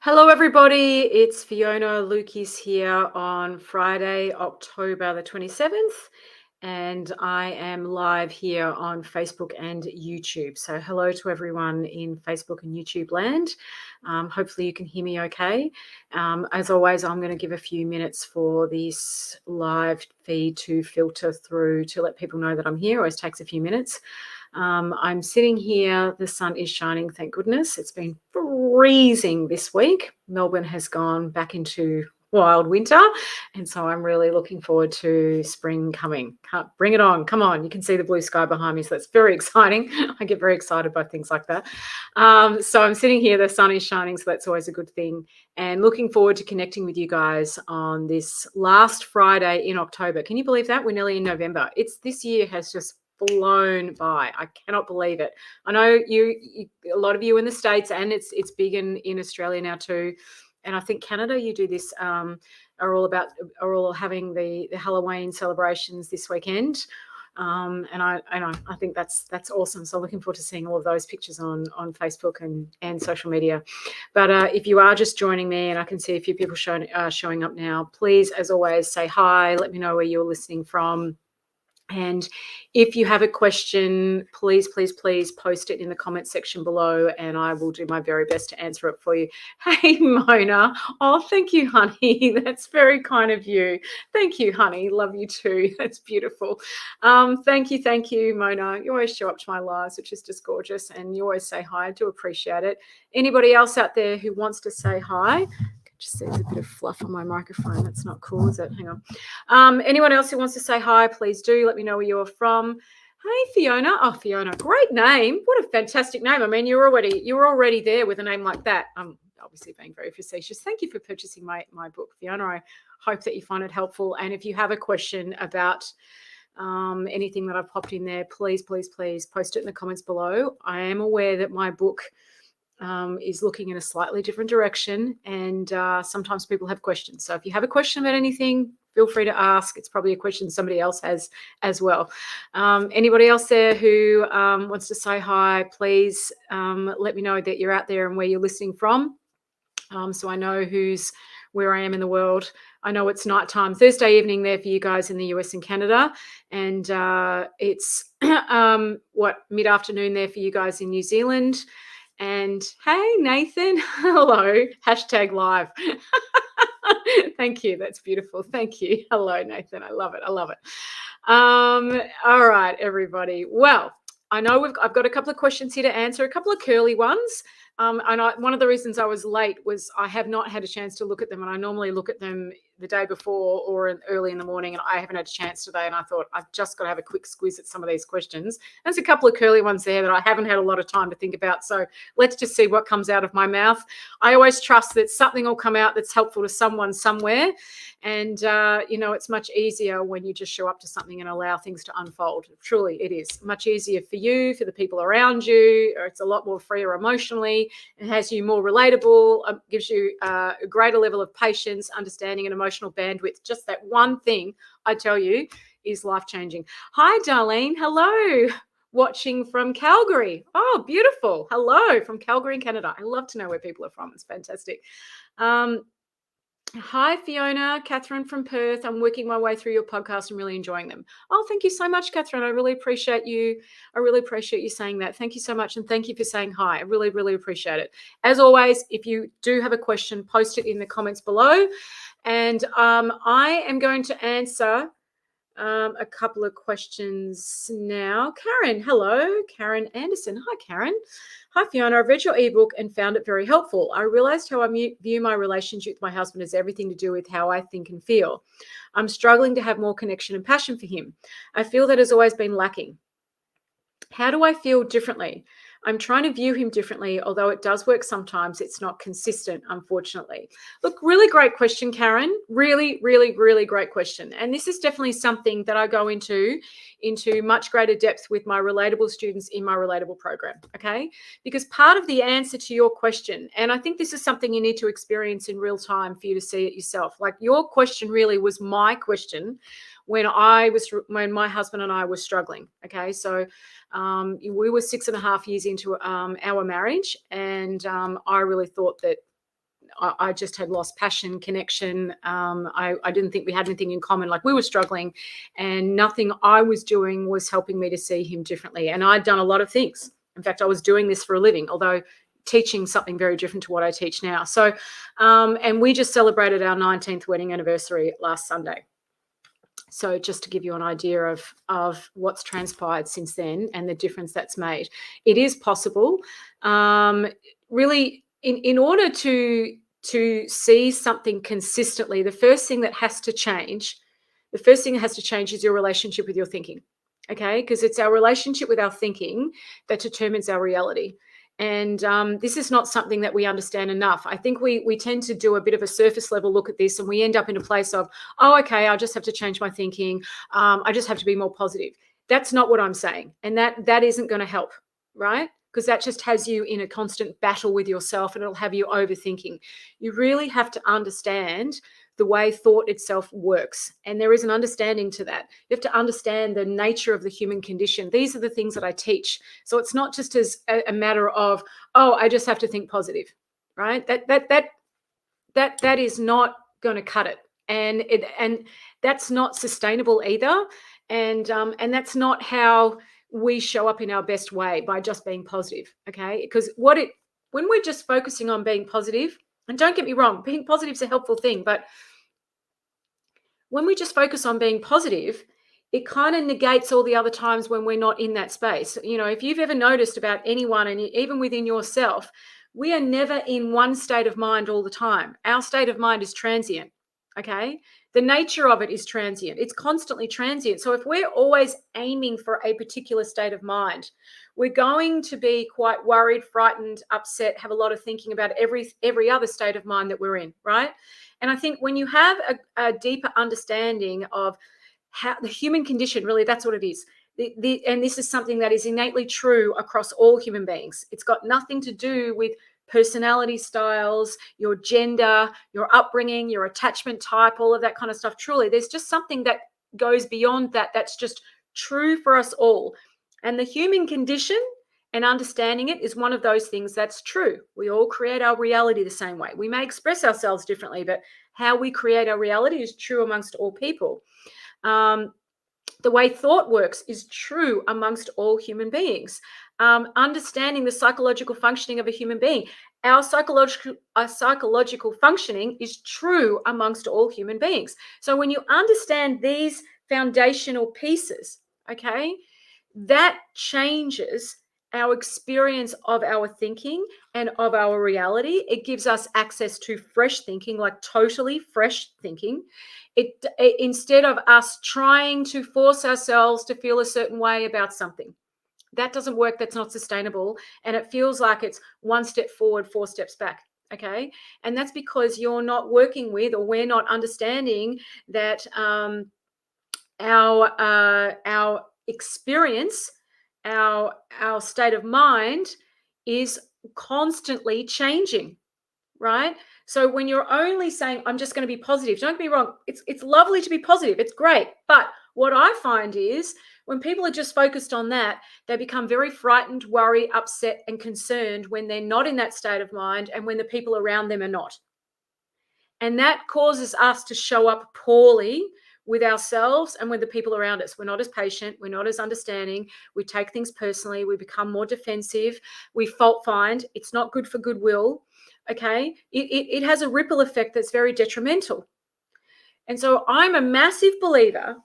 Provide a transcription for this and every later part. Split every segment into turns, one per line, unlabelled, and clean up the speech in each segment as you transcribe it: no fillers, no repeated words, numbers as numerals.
Hello, everybody. It's Fiona Lukeis here on Friday, October the 27th, and I am live here on Facebook and YouTube. So hello to everyone in Facebook and YouTube land. Hopefully you can hear me okay. As always, I'm going to give a few minutes for this live feed to filter through to let people know that I'm here. It always takes a few minutes. I'm sitting here. The sun is shining, thank goodness. It's been freezing this week. Melbourne has gone back into wild winter, and so I'm really looking forward to spring coming. Bring it on. Come on. You can see the blue sky behind me, so that's very exciting. I get very excited by things like that. So I'm sitting here. The sun is shining, so that's always a good thing, and looking forward to connecting with you guys on this last Friday in October. Can you believe that? We're nearly in November. This year has just blown by. I cannot believe it. I know you a lot of you in the States, and it's big in Australia now too. And I think Canada, you do this, are all having the Halloween celebrations this weekend. And I think that's awesome. So looking forward to seeing all of those pictures on Facebook and social media. But if you are just joining me, and I can see a few people showing up now, please, as always, say hi. Let me know where you're listening from. And if you have a question, please post it in the comment section below, and I will do my very best to answer it for you. Hey, Mona. Oh, thank you, honey. That's very kind of you. Thank you, honey. Love you too. That's beautiful. Thank you, Mona. You always show up to my lives, which is just gorgeous, and you always say hi. I do appreciate it. Anybody else out there who wants to say hi? Just see there's a bit of fluff on my microphone. That's not cool, is it? Hang on. Anyone else who wants to say hi, please do. Let me know where you're from. Hey, Fiona. Oh, Fiona, great name. What a fantastic name. I mean, you're already there with a name like that. I'm obviously being very facetious. Thank you for purchasing my book, Fiona. I hope that you find it helpful. And if you have a question about anything that I've popped in there, please post it in the comments below. I am aware that my book is looking in a slightly different direction, and sometimes people have questions. So if you have a question about anything, feel free to ask. It's probably a question somebody else has as well. Anybody else there who wants to say hi, please let me know that you're out there and where you're listening from, so I know where I am in the world. I know it's nighttime Thursday evening there for you guys in the US and Canada, and it's mid-afternoon there for you guys in New Zealand. And hey, Nathan, hello, #live. Thank you. That's beautiful. Thank you. Hello, Nathan. I love it. All right, everybody. Well, I know I've got a couple of questions here to answer, a couple of curly ones. One of the reasons I was late was I have not had a chance to look at them, and I normally look at them the day before or early in the morning, and I haven't had a chance today, and I thought I've just got to have a quick squiz at some of these questions. There's a couple of curly ones there that I haven't had a lot of time to think about, so let's just see what comes out of my mouth. I always trust that something will come out that's helpful to someone somewhere, and it's much easier when you just show up to something and allow things to unfold. Truly, it is much easier for you, for the people around you, or it's a lot more freer emotionally. It has you more relatable, gives you a greater level of patience, understanding, and emotional bandwidth. Just that one thing, I tell you, is life-changing. Hi, Darlene. Hello. Watching from Calgary. Oh, beautiful. Hello from Calgary in Canada. I love to know where people are from. It's fantastic. Hi, Fiona. Catherine from Perth. I'm working my way through your podcast and really enjoying them. Oh, thank you so much, Catherine. I really appreciate you. I really appreciate you saying that. Thank you so much. And thank you for saying hi. I really, really appreciate it. As always, if you do have a question, post it in the comments below. And I am going to answer a couple of questions now. Karen, hello. Karen Anderson. Hi, Karen. Hi, Fiona. I've read your ebook and found it very helpful. I realized how I view my relationship with my husband as everything to do with how I think and feel. I'm struggling to have more connection and passion for him. I feel that has always been lacking. How do I feel differently? I'm trying to view him differently, although it does work sometimes. It's not consistent, unfortunately. Look, really great question, Karen. Really, really, really great question. And this is definitely something that I go into much greater depth with my relatable students in my relatable program, okay? Because part of the answer to your question, and I think this is something you need to experience in real time for you to see it yourself. Like, your question really was my question when my husband and I were struggling. Okay, so we were 6.5 years into our marriage, and I really thought that I just had lost passion, connection. I didn't think we had anything in common. Like, we were struggling, and nothing I was doing was helping me to see him differently. And I'd done a lot of things. In fact, I was doing this for a living, although teaching something very different to what I teach now. So, and we just celebrated our 19th wedding anniversary last Sunday. So just to give you an idea of what's transpired since then and the difference that's made. It is possible. Really, in order to see something consistently, the first thing that has to change, is your relationship with your thinking. Okay, because it's our relationship with our thinking that determines our reality. And this is not something that we understand enough. I think we tend to do a bit of a surface level look at this, and we end up in a place of, oh, okay, I just have to change my thinking. I just have to be more positive. That's not what I'm saying. And that isn't going to help, right? Because that just has you in a constant battle with yourself, and it'll have you overthinking. You really have to understand the way thought itself works. And there is an understanding to that. You have to understand the nature of the human condition. These are the things that I teach. So it's not just as a matter of, oh, I just have to think positive, right? That is not going to cut it. And that's not sustainable either. And that's not how we show up in our best way, by just being positive. Okay. Because when we're just focusing on being positive, and don't get me wrong, being positive is a helpful thing, but when we just focus on being positive, it kind of negates all the other times when we're not in that space. You know, if you've ever noticed about anyone, and even within yourself, we are never in one state of mind all the time. Our state of mind is transient. Okay. The nature of it is transient. It's constantly transient. So if we're always aiming for a particular state of mind, we're going to be quite worried, frightened, upset, have a lot of thinking about every other state of mind that we're in, right? And I think when you have a deeper understanding of how the human condition, really, that's what it is. And this is something that is innately true across all human beings. It's got nothing to do with personality styles, your gender, your upbringing, your attachment type, all of that kind of stuff. Truly, there's just something that goes beyond that. That's just true for us all. And the human condition and understanding it is one of those things that's true. We all create our reality the same way. We may express ourselves differently, but how we create our reality is true amongst all people. The way thought works is true amongst all human beings. Understanding the psychological functioning of a human being, our psychological functioning is true amongst all human beings. So when you understand these foundational pieces, okay, that changes our experience of our thinking and of our reality. It gives us access to fresh thinking, like totally fresh thinking. It instead of us trying to force ourselves to feel a certain way about something. That doesn't work. That's not sustainable. And it feels like it's one step forward, four steps back. Okay. And that's because you're not working with, or we're not understanding that our experience, our state of mind is constantly changing, right? So when you're only saying, I'm just going to be positive, don't get me wrong, it's lovely to be positive, it's great. But what I find is when people are just focused on that, they become very frightened, worried, upset, and concerned when they're not in that state of mind, and when the people around them are not. And that causes us to show up poorly with ourselves and with the people around us. We're not as patient. We're not as understanding. We take things personally. We become more defensive. We fault find. It's not good for goodwill. Okay. It has a ripple effect that's very detrimental. And so I'm a massive believer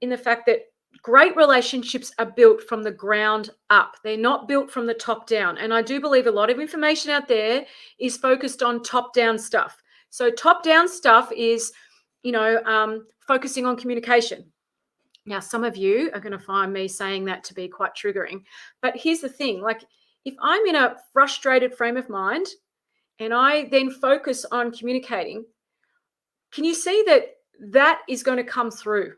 in the fact that great relationships are built from the ground up. They're not built from the top down. And I do believe a lot of information out there is focused on top down stuff. So top down stuff is, focusing on communication. Now, some of you are going to find me saying that to be quite triggering. But here's the thing, like, if I'm in a frustrated frame of mind and I then focus on communicating, can you see that is going to come through,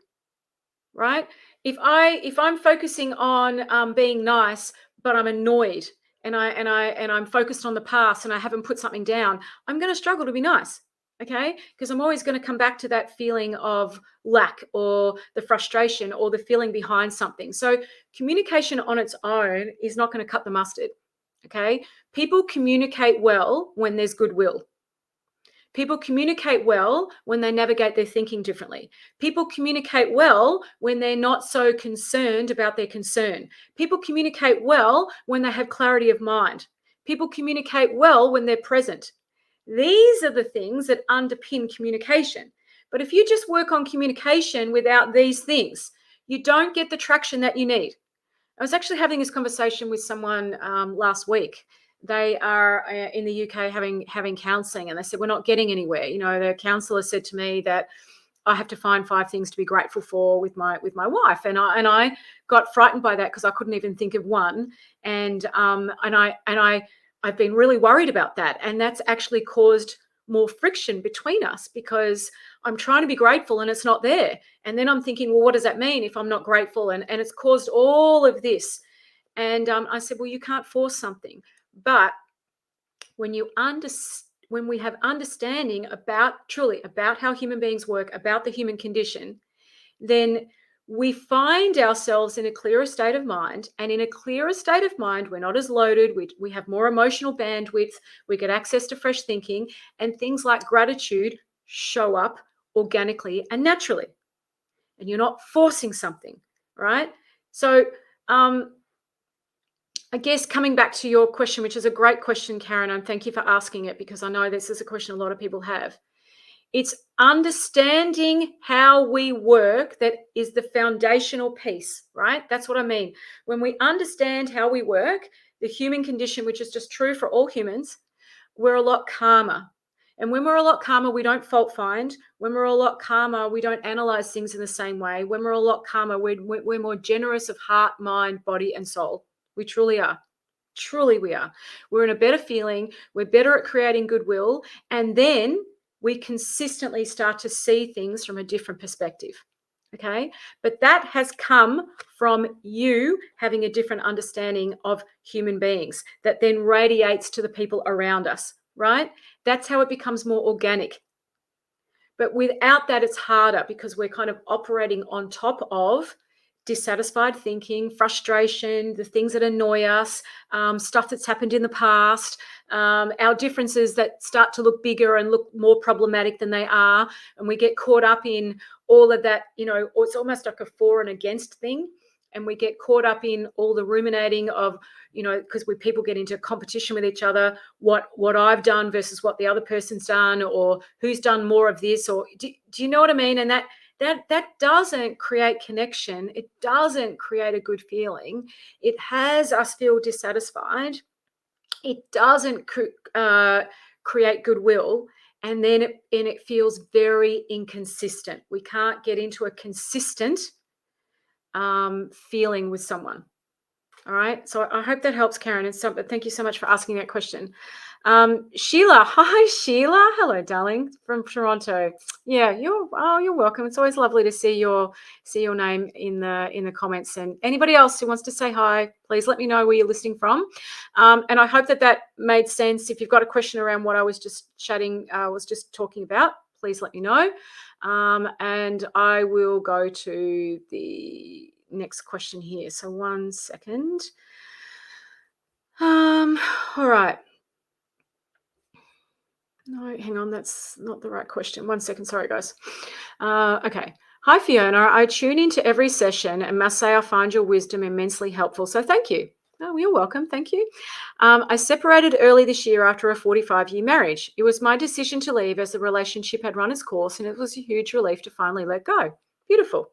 right? If I'm focusing on being nice, but I'm annoyed and I'm focused on the past and I haven't put something down, I'm going to struggle to be nice. Okay, because I'm always going to come back to that feeling of lack, or the frustration, or the feeling behind something. So communication on its own is not going to cut the mustard. Okay, people communicate well when there's goodwill. People communicate well when they navigate their thinking differently. People communicate well when they're not so concerned about their concern. People communicate well when they have clarity of mind. People communicate well when they're present. These are the things that underpin communication. But if you just work on communication without these things, you don't get the traction that you need. I was actually having this conversation with someone last week. They are in the UK having counselling, and they said, we're not getting anywhere. You know, the counsellor said to me that I have to find 5 things to be grateful for with my wife, and I got frightened by that because I couldn't even think of one, and I've been really worried about that, and that's actually caused more friction between us because I'm trying to be grateful and it's not there. And then I'm thinking, well, what does that mean if I'm not grateful? And it's caused all of this. And I said, well, you can't force something. But when we have understanding truly about how human beings work, about the human condition, then we find ourselves in a clearer state of mind. And in a clearer state of mind, we're not as loaded. We have more emotional bandwidth. We get access to fresh thinking, and things like gratitude show up organically and naturally. And you're not forcing something, right? So I guess coming back to your question, which is a great question, Karen, and thank you for asking it, because I know this is a question a lot of people have. It's understanding how we work that is the foundational piece, right? That's what I mean. When we understand how we work, the human condition, which is just true for all humans, we're a lot calmer. And when we're a lot calmer, we don't fault find. When we're a lot calmer, we don't analyze things in the same way. When we're a lot calmer, we're more generous of heart, mind, body, and soul. We truly are. Truly we are. We're in a better feeling. We're better at creating goodwill. And then we consistently start to see things from a different perspective. Okay. But that has come from you having a different understanding of human beings that then radiates to the people around us, right? That's how it becomes more organic. But without that, it's harder because we're kind of operating on top of dissatisfied thinking, frustration, the things that annoy us, stuff that's happened in the past, our differences that start to look bigger and look more problematic than they are. And we get caught up in all of that, you know, it's almost like a for and against thing. And we get caught up in all the ruminating of, you know, because people get into competition with each other, what I've done versus what the other person's done, or who's done more of this, or do you know what I mean? And that doesn't create connection. It doesn't create a good feeling. It has us feel dissatisfied. It doesn't create goodwill. And then it feels very inconsistent. We can't get into a consistent feeling with someone. All right. So I hope that helps, Karen. And thank you so much for asking that question. Sheila, hi Sheila. Hello, darling, from Toronto. Yeah, you're welcome. It's always lovely to see your name in the comments. And anybody else who wants to say hi, please let me know where you're listening from. And I hope that made sense. If you've got a question around what I was just talking about, please let me know. And I will go to the next question here. So 1 second. All right. No, hang on. That's not the right question. 1 second. Sorry, guys. Okay. Hi, Fiona. I tune into every session and must say I find your wisdom immensely helpful. So thank you. Oh, you're welcome. Thank you. I separated early this year after a 45-year marriage. It was my decision to leave as the relationship had run its course, and it was a huge relief to finally let go. Beautiful.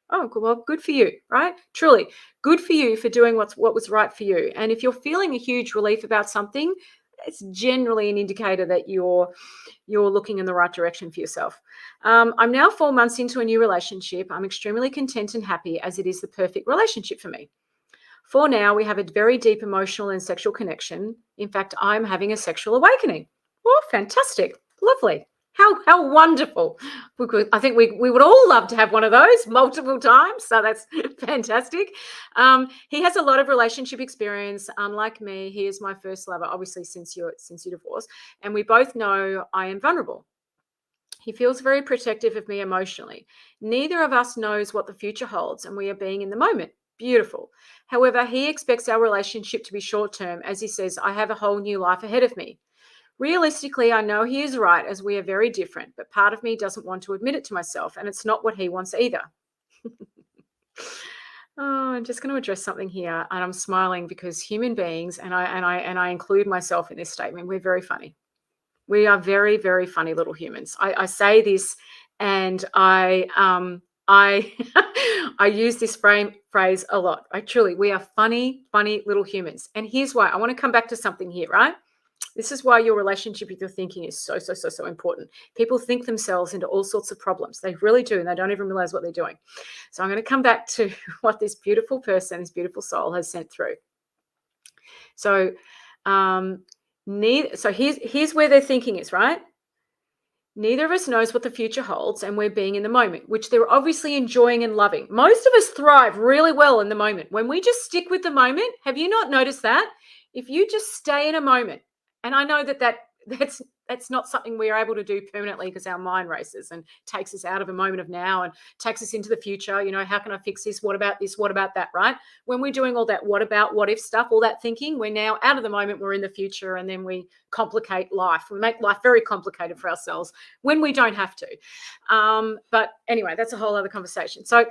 Oh, well, good for you, right? Truly, good for you for doing what was right for you. And if you're feeling a huge relief about something, it's generally an indicator that you're looking in the right direction for yourself. I'm now 4 months into a new relationship. I'm extremely content and happy as it is the perfect relationship for me. For now, we have a very deep emotional and sexual connection. In fact, I'm having a sexual awakening. Oh, fantastic. Lovely. How wonderful. I think we would all love to have one of those multiple times. So that's fantastic. He has a lot of relationship experience. Unlike me, he is my first lover, obviously since your divorce. And we both know I am vulnerable. He feels very protective of me emotionally. Neither of us knows what the future holds, and we are being in the moment. Beautiful. However, he expects our relationship to be short-term. As he says, I have a whole new life ahead of me. Realistically, I know he is right as we are very different, but part of me doesn't want to admit it to myself, and it's not what he wants either. Oh, I'm just going to address something here, and I'm smiling because human beings, and I include myself in this statement, we're very funny. We are very, very funny little humans. I say this, and I I use this phrase a lot. We are funny, funny little humans. And here's why. I want to come back to something here, right? This is why your relationship with your thinking is so, so, so, so important. People think themselves into all sorts of problems. They really do, and they don't even realize what they're doing. So I'm going to come back to what this beautiful person, this beautiful soul has sent through. So, here's where their thinking is, right? Neither of us knows what the future holds, and we're being in the moment, which they're obviously enjoying and loving. Most of us thrive really well in the moment. When we just stick with the moment, have you not noticed that? If you just stay in a moment, and I know that's not something we are able to do permanently because our mind races and takes us out of a moment of now and takes us into the future. How can I fix this? What about this? What about that? Right? When we're doing all that what about, what if stuff, all that thinking, we're now out of the moment, we're in the future, and then we complicate life. We make life very complicated for ourselves when we don't have to. But anyway, that's a whole other conversation. So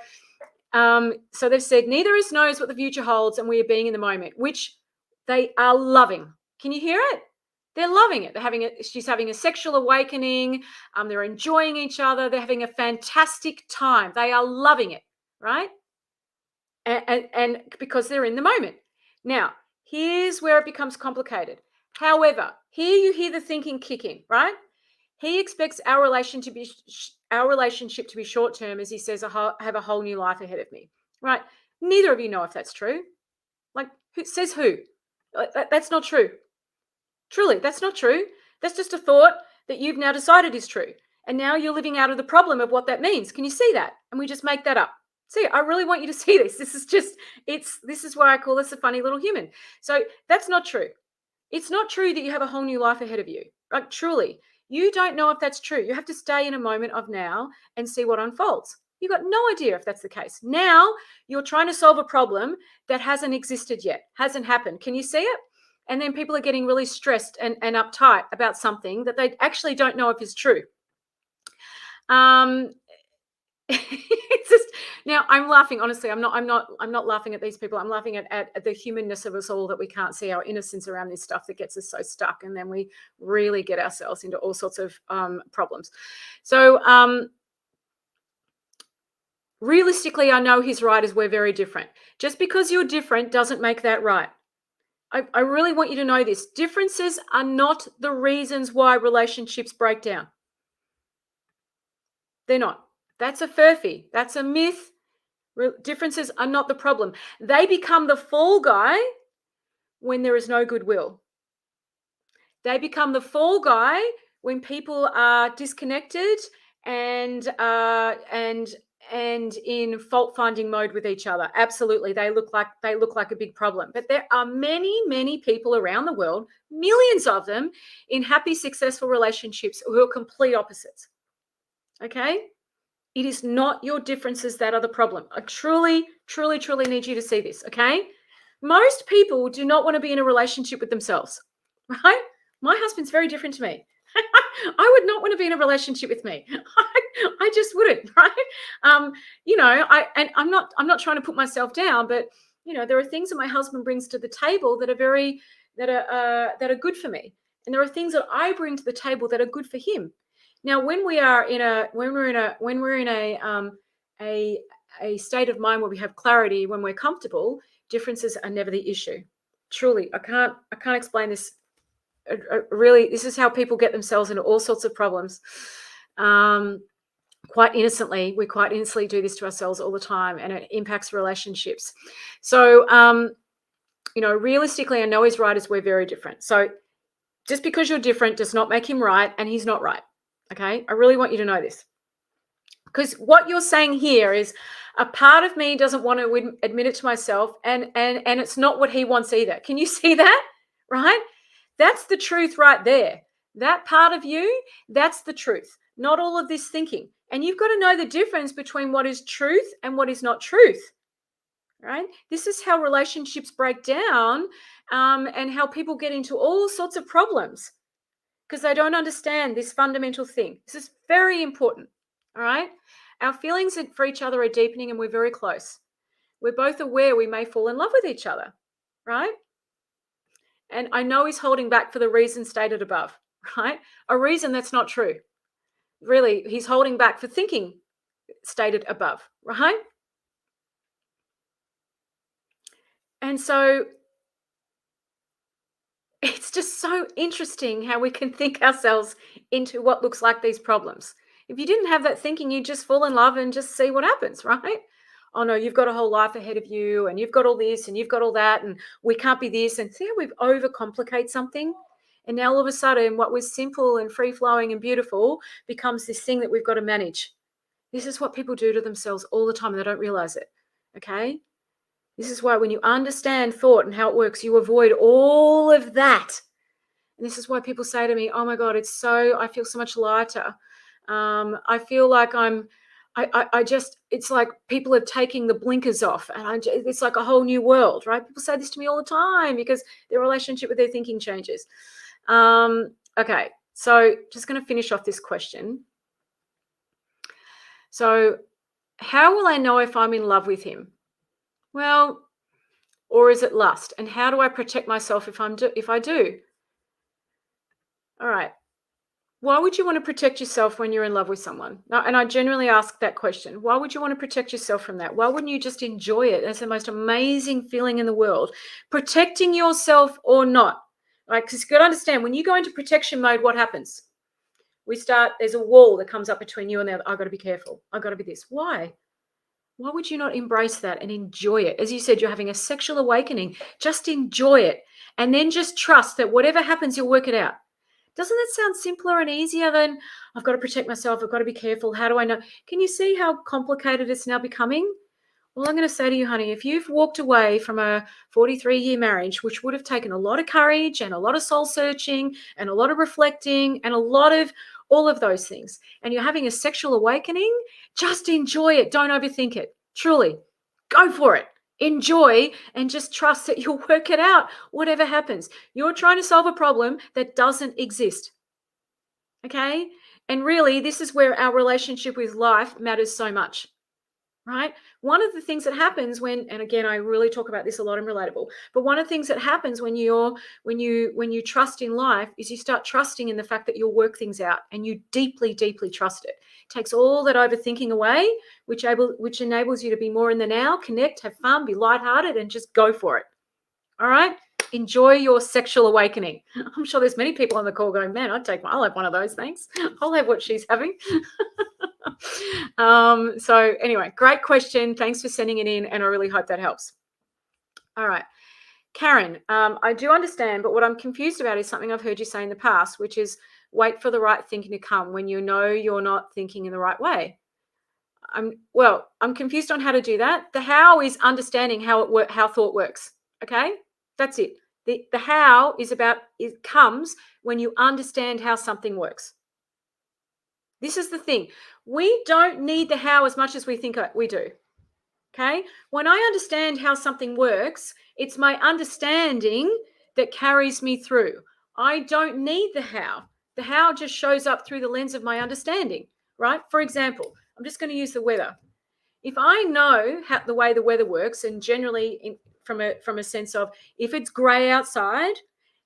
they've said neither of us knows what the future holds, and we are being in the moment, which they are loving. Can you hear it? They're loving it. She's having a sexual awakening. They're enjoying each other. They're having a fantastic time. They are loving it, right? And because they're in the moment. Now, here's where it becomes complicated. However, here you hear the thinking kicking, right? He expects our relationship to be short term, as he says, I have a whole new life ahead of me, right? Neither of you know if that's true. Like, who says who? That's not true. Truly, that's not true. That's just a thought that you've now decided is true. And now you're living out of the problem of what that means. Can you see that? And we just make that up. See, I really want you to see this. This is why I call this a funny little human. So that's not true. It's not true that you have a whole new life ahead of you. Like, truly, you don't know if that's true. You have to stay in a moment of now and see what unfolds. You've got no idea if that's the case. Now you're trying to solve a problem that hasn't existed yet, hasn't happened. Can you see it? And then people are getting really stressed and uptight about something that they actually don't know if is true. It's just, now I'm laughing, honestly. I'm not laughing at these people. I'm laughing at the humanness of us all, that we can't see our innocence around this stuff that gets us so stuck, and then we really get ourselves into all sorts of problems. So realistically, I know he's right as we're very different. Just because you're different doesn't make that right. I really want you to know this. Differences are not the reasons why relationships break down. They're not. That's a furphy. That's a myth. Differences are not the problem. They become the fall guy when there is no goodwill. They become the fall guy when people are disconnected and in fault-finding mode with each other. Absolutely, they look like a big problem. But there are many, many people around the world, millions of them, in happy, successful relationships who are complete opposites. Okay? It is not your differences that are the problem. I truly, truly, truly need you to see this, okay? Most people do not want to be in a relationship with themselves, right? My husband's very different to me. I would not want to be in a relationship with me. I just wouldn't, right? I'm not trying to put myself down, but there are things that my husband brings to the table that are good for me, and there are things that I bring to the table that are good for him. Now, when we're in a state of mind where we have clarity, when we're comfortable, differences are never the issue. Truly, I can't explain this. Really, this is how people get themselves into all sorts of problems. Quite innocently, we quite innocently do this to ourselves all the time, and it impacts relationships. So, realistically, I know he's right as we're very different. So just because you're different does not make him right, and he's not right. Okay, I really want you to know this, because what you're saying here is a part of me doesn't want to admit it to myself, and it's not what he wants either. Can you see that? Right? That's the truth right there. That part of you, that's the truth, not all of this thinking. And you've got to know the difference between what is truth and what is not truth. Right? This is how relationships break down, and how people get into all sorts of problems. because they don't understand this fundamental thing. This is very important. All right. Our feelings for each other are deepening and we're very close. We're both aware we may fall in love with each other. Right. And I know he's holding back for the reason stated above. Right. A reason that's not true. Really, he's holding back for thinking stated above. Right. And so it's just so interesting how we can think ourselves into what looks like these problems. If you didn't have that thinking, you'd just fall in love and just see what happens, right? Oh no, you've got a whole life ahead of you, and you've got all this, and you've got all that, and we can't be this. And see how we've overcomplicate something? And now all of a sudden, what was simple and free flowing and beautiful becomes this thing that we've got to manage. This is what people do to themselves all the time, and they don't realize it. Okay? This is why when you understand thought and how it works, you avoid all of that. And this is why people say to me, oh my God, I feel so much lighter. I feel like I just, it's like people are taking the blinkers off and it's like a whole new world, right? People say this to me all the time because their relationship with their thinking changes. Okay, so just going to finish off this question. So how will I know if I'm in love with him? Well, or is it lust? And how do I protect myself if I do? All right. Why would you want to protect yourself when you're in love with someone? Now, and I generally ask that question. Why would you want to protect yourself from that? Why wouldn't you just enjoy it? That's the most amazing feeling in the world. Protecting yourself or not. Right? Because you've got to understand, when you go into protection mode, what happens? There's a wall that comes up between you and the other. I've got to be careful. I've got to be this. Why? Why would you not embrace that and enjoy it? As you said, you're having a sexual awakening. Just enjoy it. And then just trust that whatever happens, you'll work it out. Doesn't that sound simpler and easier than I've got to protect myself, I've got to be careful, how do I know? Can you see how complicated it's now becoming? Well, I'm going to say to you, honey, if you've walked away from a 43-year marriage, which would have taken a lot of courage and a lot of soul searching and a lot of reflecting and a lot of all of those things, and you're having a sexual awakening, just enjoy it. Don't overthink it. Truly, go for it. Enjoy and just trust that you'll work it out, whatever happens. You're trying to solve a problem that doesn't exist. Okay? And really, this is where our relationship with life matters so much. Right? One of the things that happens and again, I really talk about this a lot in Relatable, but one of the things that happens when you trust in life is you start trusting in the fact that you'll work things out, and you deeply, deeply trust it. It takes all that overthinking away, which enables you to be more in the now, connect, have fun, be lighthearted, and just go for it. All right? Enjoy your sexual awakening. I'm sure there's many people on the call going, man, I'll have one of those, thanks. I'll have what she's having. So anyway, great question. Thanks for sending it in, and I really hope that helps. All right. Karen, I do understand, but what I'm confused about is something I've heard you say in the past, which is wait for the right thinking to come when you know you're not thinking in the right way. I'm confused on how to do that. The how is understanding how thought works. Okay, that's it. The how is about, it comes when you understand how something works. This is the thing. We don't need the how as much as we think we do. Okay, when I understand how something works, it's my understanding that carries me through. I don't need the how. The how just shows up through the lens of my understanding, right? For example, I'm just going to use the weather. If I know the way the weather works, and generally from a sense of, if it's grey outside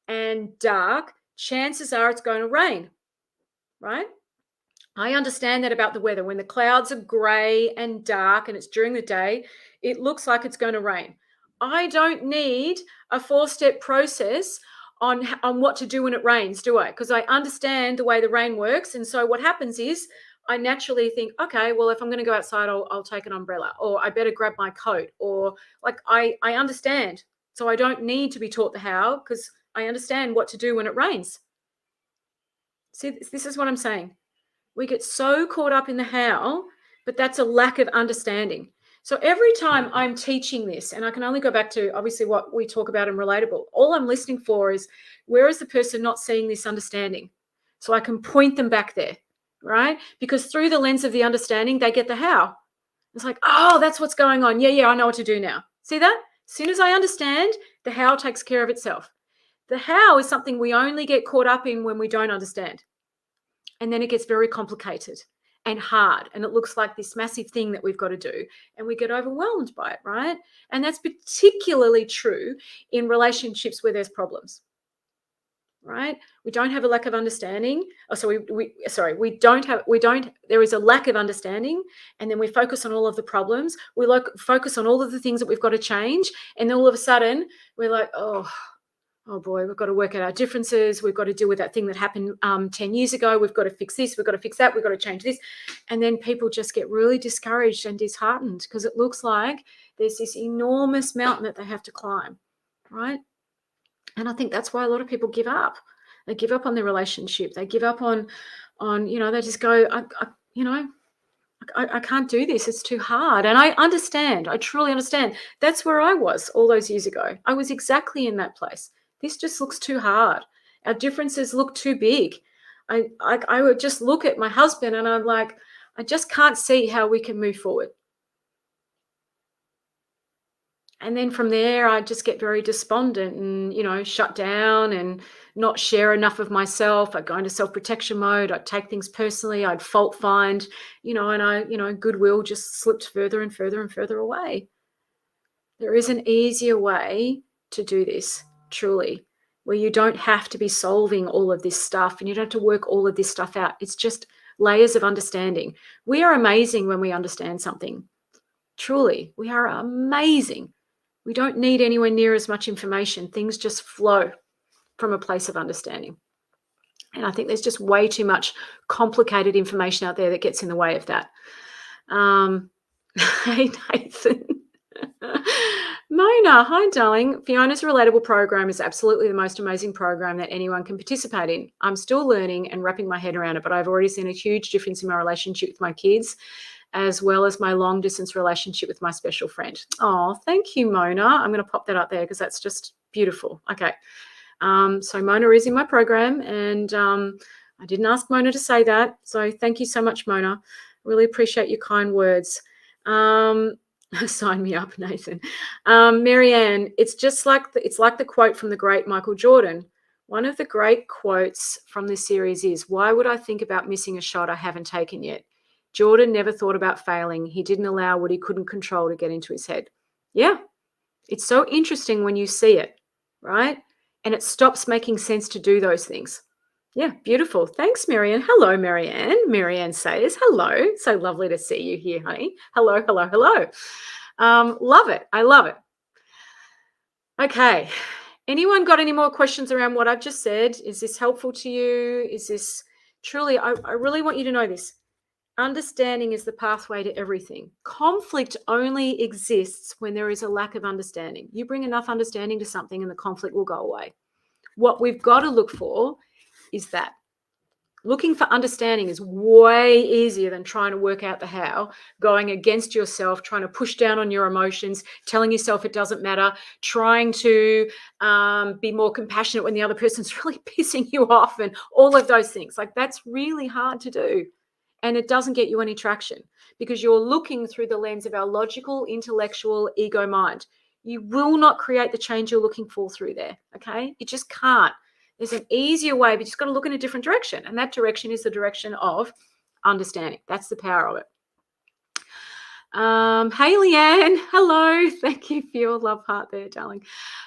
and dark, chances are it's going to rain, right? I understand that about the weather. When the clouds are grey and dark and it's during the day, it looks like it's going to rain. I don't need a 4-step process on what to do when it rains, do I? Because I understand the way the rain works. And so what happens is I naturally think, okay, well, if I'm going to go outside, I'll take an umbrella, or I better grab my coat, or like I understand. So I don't need to be taught the how, because I understand what to do when it rains. See, this is what I'm saying. We get so caught up in the how, but that's a lack of understanding. So every time I'm teaching this, and I can only go back to obviously what we talk about in Relatable, all I'm listening for is, where is the person not seeing this understanding? So I can point them back there, right? Because through the lens of the understanding, they get the how. It's like, oh, that's what's going on. Yeah, I know what to do now. See that? As soon as I understand, the how takes care of itself. The how is something we only get caught up in when we don't understand. And then it gets very complicated and hard. And it looks like this massive thing that we've got to do. And we get overwhelmed by it, right? And that's particularly true in relationships where there's problems, right? We don't have a lack of understanding. Oh, so there is a lack of understanding. And then we focus on all of the problems. We focus on all of the things that we've got to change. And then all of a sudden we're like, oh boy, we've got to work out our differences. We've got to deal with that thing that happened 10 years ago. We've got to fix this. We've got to fix that. We've got to change this. And then people just get really discouraged and disheartened because it looks like there's this enormous mountain that they have to climb, right? And I think that's why a lot of people give up. They give up on their relationship. They give up on they just go, I can't do this. It's too hard. And I understand. I truly understand. That's where I was all those years ago. I was exactly in that place. This just looks too hard. Our differences look too big. I would just look at my husband and I'm like, I just can't see how we can move forward. And then from there, I just get very despondent and, shut down and not share enough of myself. I'd go into self-protection mode. I'd take things personally. I'd fault find, and goodwill just slipped further and further and further away. There is an easier way to do this, truly, where you don't have to be solving all of this stuff and you don't have to work all of this stuff out. It's just layers of understanding. We are amazing when we understand something. Truly, we are amazing. We don't need anywhere near as much information. Things just flow from a place of understanding. And I think there's just way too much complicated information out there that gets in the way of that. Hey, Nathan. Mona, hi, darling. Fiona's Relatable program is absolutely the most amazing program that anyone can participate in. I'm still learning and wrapping my head around it, but I've already seen a huge difference in my relationship with my kids, as well as my long distance relationship with my special friend. Oh, thank you, Mona. I'm going to pop that up there because that's just beautiful. Okay. So Mona is in my program and I didn't ask Mona to say that. So thank you so much, Mona. Really appreciate your kind words. Sign me up, Nathan. Marianne, it's like the quote from the great Michael Jordan. One of the great quotes from this series is, why would I think about missing a shot I haven't taken yet? Jordan never thought about failing. He didn't allow what he couldn't control to get into his head. Yeah, it's so interesting when you see it, right? And it stops making sense to do those things. Yeah, beautiful. Thanks, Marianne. Hello, Marianne. Marianne says, hello. So lovely to see you here, honey. Hello, hello, hello. Love it. I love it. Okay. Anyone got any more questions around what I've just said? Is this helpful to you? Is this truly, I really want you to know this. Understanding is the pathway to everything. Conflict only exists when there is a lack of understanding. You bring enough understanding to something and the conflict will go away. What we've got to look for is that. Looking for understanding is way easier than trying to work out the how, going against yourself, trying to push down on your emotions, telling yourself it doesn't matter, trying to be more compassionate when the other person's really pissing you off and all of those things. Like, that's really hard to do. And it doesn't get you any traction because you're looking through the lens of our logical, intellectual, ego mind. You will not create the change you're looking for through there, okay? You just can't. There's an easier way, but you just got to look in a different direction. And that direction is the direction of understanding. That's the power of it. Hey, Leanne. Hello. Thank you for your love heart there, darling.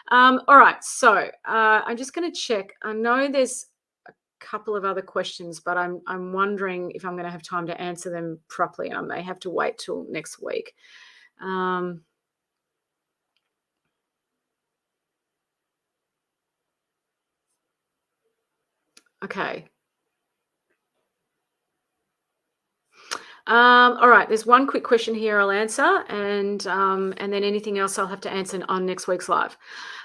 All right. So I'm just going to check. I know there's a couple of other questions, but I'm wondering if I'm going to have time to answer them properly. I may have to wait till next week. Okay. All right. There's one quick question here I'll answer, and then anything else I'll have to answer on next week's live.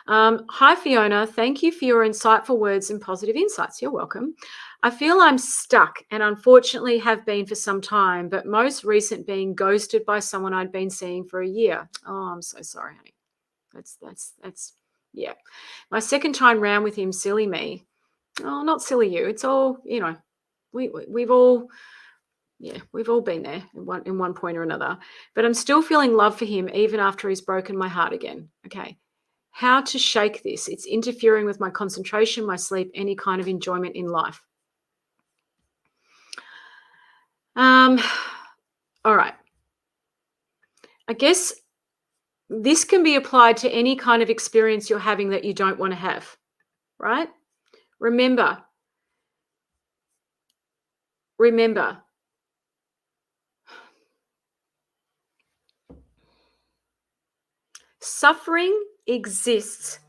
Hi, Fiona. Thank you for your insightful words and positive insights. You're welcome. I feel I'm stuck and unfortunately have been for some time, but most recent being ghosted by someone I'd been seeing for a year. Oh, I'm so sorry, honey. That's yeah. My second time round with him, silly me. Oh, not silly you. It's all, we've all been there in one point or another. But I'm still feeling love for him even after he's broken my heart again. Okay. How to shake this? It's interfering with my concentration, my sleep, any kind of enjoyment in life. All right. I guess this can be applied to any kind of experience you're having that you don't want to have, right? Remember, remember, suffering exists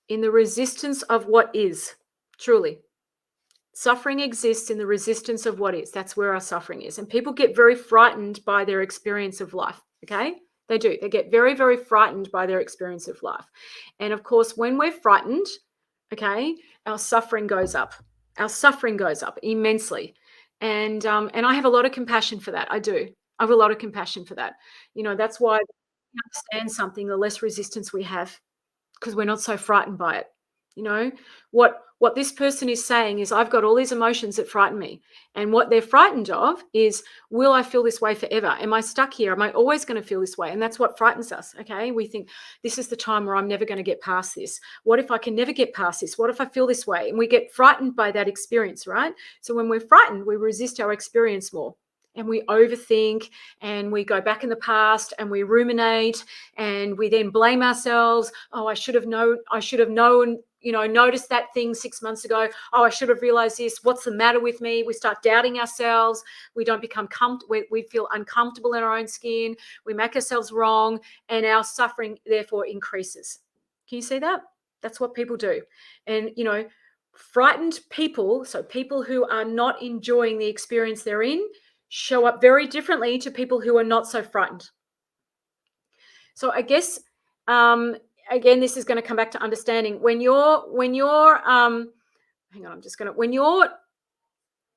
in the resistance of what is, truly. Suffering exists in the resistance of what is. That's where our suffering is. And people get very frightened by their experience of life, okay? They do. They get very, very frightened by their experience of life. And of course, when we're frightened, okay, our suffering goes up. Our suffering goes up immensely. And I have a lot of compassion for that. I do. I have a lot of compassion for that. That's why we understand something, the less resistance we have, because we're not so frightened by it. What this person is saying is, I've got all these emotions that frighten me, and what they're frightened of is, will I feel this way forever? Am I stuck here? Am I always going to feel this way? And that's what frightens us. Okay, we think this is the time where I'm never going to get past this. What if I can never get past this? What if I feel this way? And we get frightened by that experience, right? So when we're frightened, we resist our experience more, and we overthink, and we go back in the past, and we ruminate, and we then blame ourselves. Oh, I should have known, noticed that thing 6 months ago. Oh, I should have realized this. What's the matter with me? We start doubting ourselves. We don't become comfortable. We feel uncomfortable in our own skin. We make ourselves wrong, and our suffering therefore increases. Can you see that? That's what people do. And, frightened people, so people who are not enjoying the experience they're in, show up very differently to people who are not so frightened. So I guess, again, this is going to come back to understanding. When you're when you're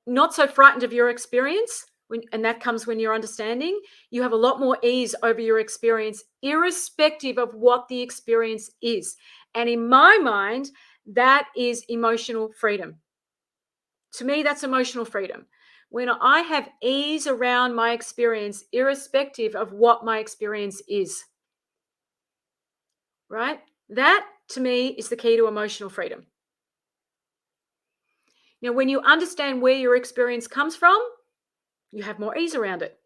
not so frightened of your experience, and that comes when you're understanding, you have a lot more ease over your experience, irrespective of what the experience is. And in my mind, that is emotional freedom. To me, that's emotional freedom. When I have ease around my experience, irrespective of what my experience is, right? That, to me, is the key to emotional freedom. Now, when you understand where your experience comes from, you have more ease around it.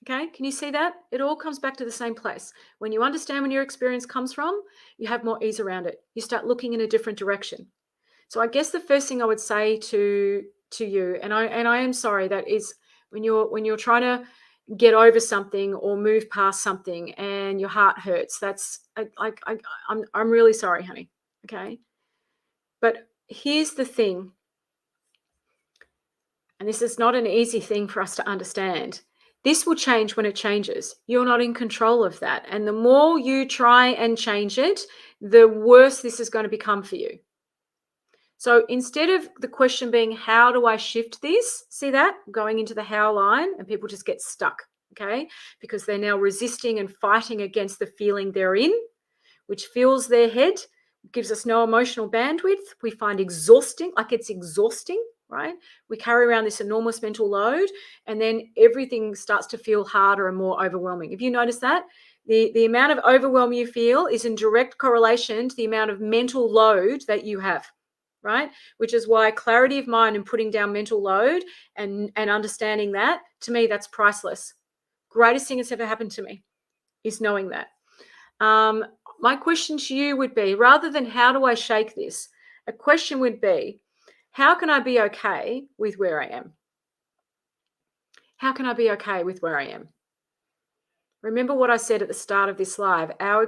Okay, can you see that? It all comes back to the same place. When you understand where your experience comes from, you have more ease around it. You start looking in a different direction. So I guess the first thing I would say to you, and I am sorry, that is when you're trying to get over something or move past something and your heart hurts. I'm really sorry, honey. Okay, but here's the thing, and this is not an easy thing for us to understand. This will change when it changes. You're not in control of that, and the more you try and change it, the worse this is going to become for you. So instead of the question being, how do I shift this? See that? Going into the how line, and people just get stuck, okay? Because they're now resisting and fighting against the feeling they're in, which fills their head, gives us no emotional bandwidth. We find exhausting, like it's exhausting, right? We carry around this enormous mental load, and then everything starts to feel harder and more overwhelming. Have you noticed that? The amount of overwhelm you feel is in direct correlation to the amount of mental load that you have. Right? Which is why clarity of mind and putting down mental load and understanding that, to me, that's priceless. Greatest thing that's ever happened to me is knowing that. My question to you would be, rather than how do I shake this, a question would be, how can I be okay with where I am? How can I be okay with where I am? Remember what I said at the start of this live. Our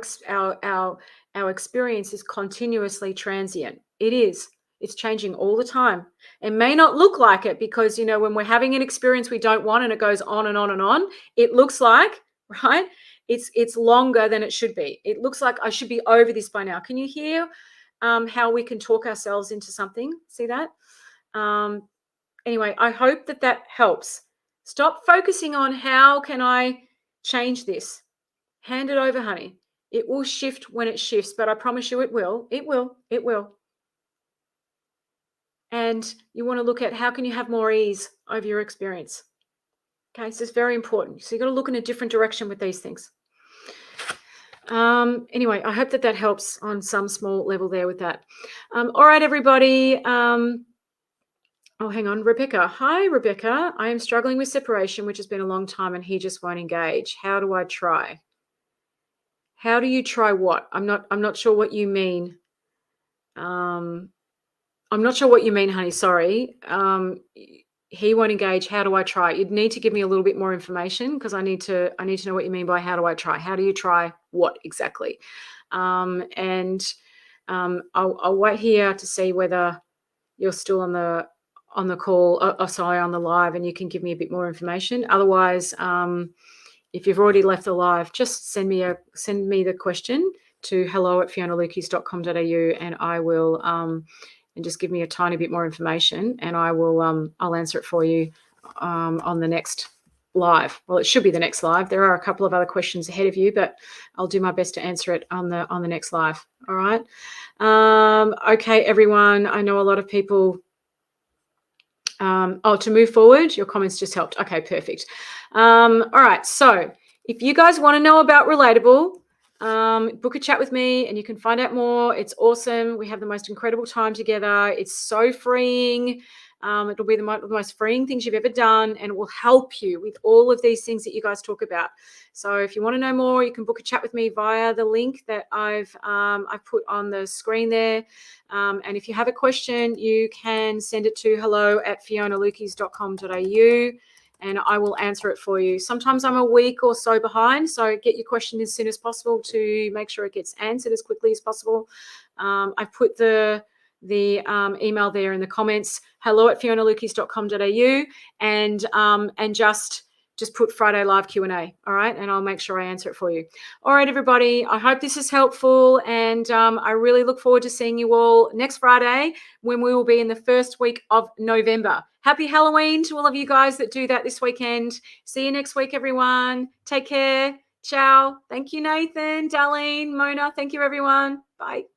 experience is continuously transient. It is. It's changing all the time. It may not look like it because, when we're having an experience we don't want and it goes on and on and on, it looks like, right? It's longer than it should be. It looks like I should be over this by now. Can you hear how we can talk ourselves into something? See that? Anyway, I hope that helps. Stop focusing on how can I change this. Hand it over, honey. It will shift when it shifts, but I promise you it will. It will. It will. And you want to look at how can you have more ease over your experience. Okay, so it's very important. So you've got to look in a different direction with these things. Anyway, I hope that helps on some small level there with that. All right, everybody. Oh, hang on, Rebecca. Hi, Rebecca. I am struggling with separation, which has been a long time, and he just won't engage. How do I try? How do you try what? I'm not sure what you mean. I'm not sure what you mean, honey. Sorry. He won't engage. How do I try? You'd need to give me a little bit more information because I need to know what you mean by how do I try? How do you try what exactly? And I'll wait here to see whether you're still on the call. Sorry, on the live, and you can give me a bit more information. Otherwise, if you've already left the live, just send me the question to hello@fionalukeis.com.au, and I will and just give me a tiny bit more information, and I'll answer it for you on the next live. Well, it should be the next live. There are a couple of other questions ahead of you, but I'll do my best to answer it on the next live. All right. Okay, everyone. I know a lot of people. To move forward, your comments just helped. Okay, perfect. All right, so if you guys want to know about Relatable, book a chat with me and you can find out more. It's awesome. We have the most incredible time together. It's so freeing. It'll be the most freeing things you've ever done, and it will help you with all of these things that you guys talk about. So if you want to know more, you can book a chat with me via the link that I've put on the screen there. And if you have a question, you can send it to hello@fionalukeis.com.au and I will answer it for you. Sometimes I'm a week or so behind, so get your question as soon as possible to make sure it gets answered as quickly as possible. I put the email there in the comments, hello@fionalukeis.com.au, and just put Friday live Q&A, all right? And I'll make sure I answer it for you. All right, everybody, I hope this is helpful, and I really look forward to seeing you all next Friday when we will be in the first week of November. Happy Halloween to all of you guys that do that this weekend. See you next week, everyone. Take care. Ciao. Thank you, Nathan, Darlene, Mona. Thank you, everyone. Bye.